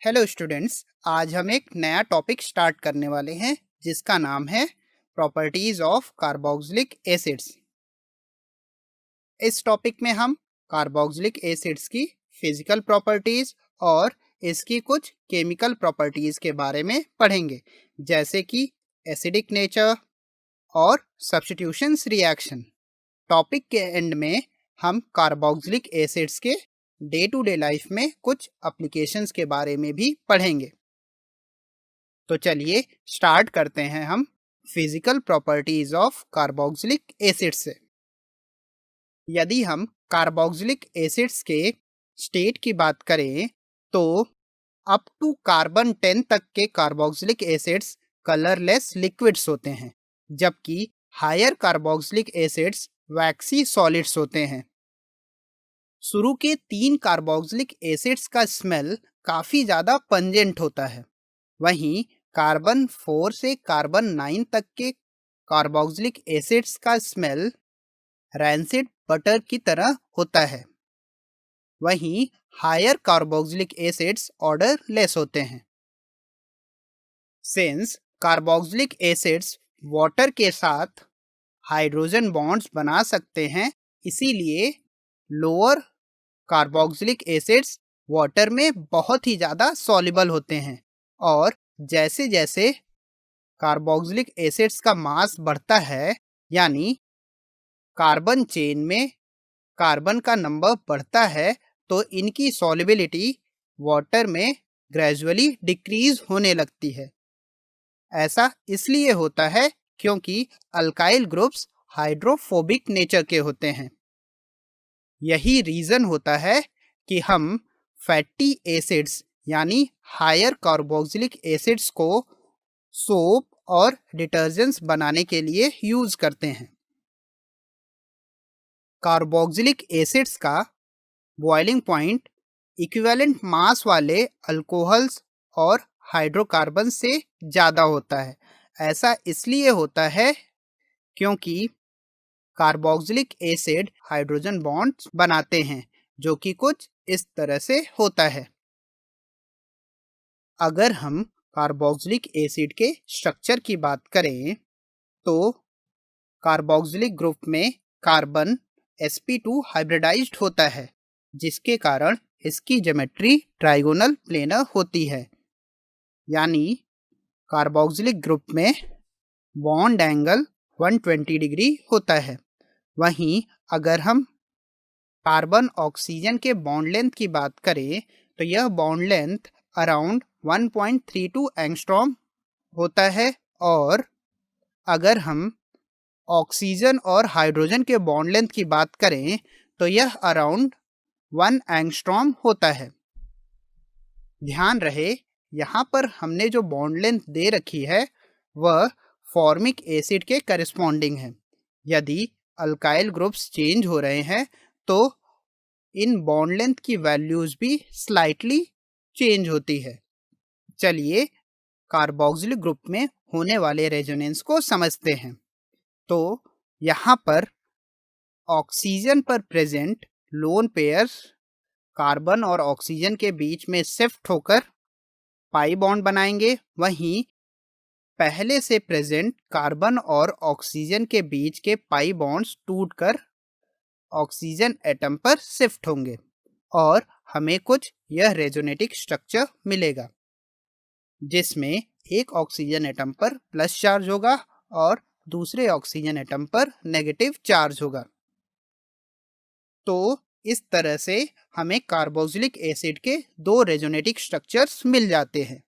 Hello students, आज हम एक नया टॉपिक स्टार्ट करने वाले हैं जिसका नाम है प्रॉपर्टीज ऑफ कार्बोक्सिलिक एसिड्स। इस टॉपिक में हम कार्बोक्सिलिक एसिड्स की फिजिकल प्रॉपर्टीज और इसकी कुछ केमिकल प्रॉपर्टीज के बारे में पढ़ेंगे, जैसे कि एसिडिक नेचर और सब्स्टिट्यूशंस रिएक्शन। टॉपिक के एंड में हम कार्बोक्सिलिक एसिड्स के डे टू डे लाइफ में कुछ एप्लीकेशंस के बारे में भी पढ़ेंगे। तो चलिए स्टार्ट करते हैं हम physical properties of carboxylic acids से। यदि हम कार्बोक्सिलिक एसिड्स के स्टेट की बात करें तो अप टू कार्बन 10 तक के कार्बोक्सिलिक एसिड्स कलरलेस लिक्विड्स होते हैं, जबकि हायर कार्बोक्सिलिक एसिड्स वैक्सी सॉलिड्स होते हैं। शुरू के 3 कार्बोक्सिलिक एसिड्स का स्मेल काफ़ी ज़्यादा पंजेंट होता है। वहीं कार्बन 4 से कार्बन 9 तक के कार्बोक्सिलिक एसिड्स का स्मेल रैंसिड बटर की तरह होता है। वहीं हायर कार्बोक्सिलिक एसिड्स ऑर्डरलेस होते हैं। सिंस कार्बोक्सिलिक एसिड्स वाटर के साथ हाइड्रोजन बॉन्ड्स बना सकते हैं, इसीलिए लोअर कार्बोक्सिलिक एसिड्स वाटर में बहुत ही ज़्यादा सॉल्युबल होते हैं और जैसे जैसे कार्बोक्सिलिक एसिड्स का मास बढ़ता है, यानी कार्बन चेन में कार्बन का नंबर बढ़ता है, तो इनकी सॉल्युबिलिटी वाटर में ग्रेजुअली डिक्रीज होने लगती है। ऐसा इसलिए होता है क्योंकि अल्काइल ग्रुप्स हाइड्रोफोबिक नेचर के होते हैं। यही रीज़न होता है कि हम फैटी एसिड्स यानी हायर कार्बोक्सिलिक एसिड्स को सोप और डिटर्जेंट्स बनाने के लिए यूज़ करते हैं। कार्बोक्सिलिक एसिड्स का बॉइलिंग पॉइंट इक्विवेलेंट मास वाले अल्कोहल्स और हाइड्रोकार्बन से ज़्यादा होता है। ऐसा इसलिए होता है क्योंकि कार्बोक्सिलिक एसिड हाइड्रोजन बॉन्ड्स बनाते हैं, जो कि कुछ इस तरह से होता है। अगर हम कार्बोक्सिलिक एसिड के स्ट्रक्चर की बात करें तो कार्बोक्सिलिक ग्रुप में कार्बन sp2 हाइब्रिडाइज्ड होता है, जिसके कारण इसकी ज्योमेट्री ट्राइगोनल प्लेनर होती है। यानी कार्बोक्सिलिक ग्रुप में बॉन्ड एंगल 120 डिग्री होता है। वहीं अगर हम कार्बन ऑक्सीजन के बॉन्ड लेंथ की बात करें तो यह बॉन्ड लेंथ अराउंड 1.32 एंगस्ट्रॉम होता है, और अगर हम ऑक्सीजन और हाइड्रोजन के बॉन्ड लेंथ की बात करें तो यह अराउंड 1 एंगस्ट्रॉम होता है। ध्यान रहे, यहाँ पर हमने जो बॉन्ड लेंथ दे रखी है वह फॉर्मिक एसिड के करिस्पॉन्डिंग है। यदि अल्काइल ग्रुप्स चेंज हो रहे हैं तो इन बॉन्ड लेंथ की वैल्यूज भी स्लाइटली चेंज होती है। चलिए कार्बोक्सिलिक ग्रुप में होने वाले रेजोनेंस को समझते हैं। तो यहाँ पर ऑक्सीजन पर प्रेजेंट लोन पेयर्स कार्बन और ऑक्सीजन के बीच में शिफ्ट होकर पाई बॉन्ड बनाएंगे। वहीं पहले से प्रेजेंट कार्बन और ऑक्सीजन के बीच के पाई बॉन्ड्स टूटकर ऑक्सीजन एटम पर शिफ्ट होंगे और हमें कुछ यह रेजोनेटिक स्ट्रक्चर मिलेगा, जिसमें एक ऑक्सीजन एटम पर प्लस चार्ज होगा और दूसरे ऑक्सीजन एटम पर नेगेटिव चार्ज होगा। तो इस तरह से हमें कार्बोक्सिलिक एसिड के 2 रेजोनेटिक स्ट्रक्चर्स मिल जाते हैं।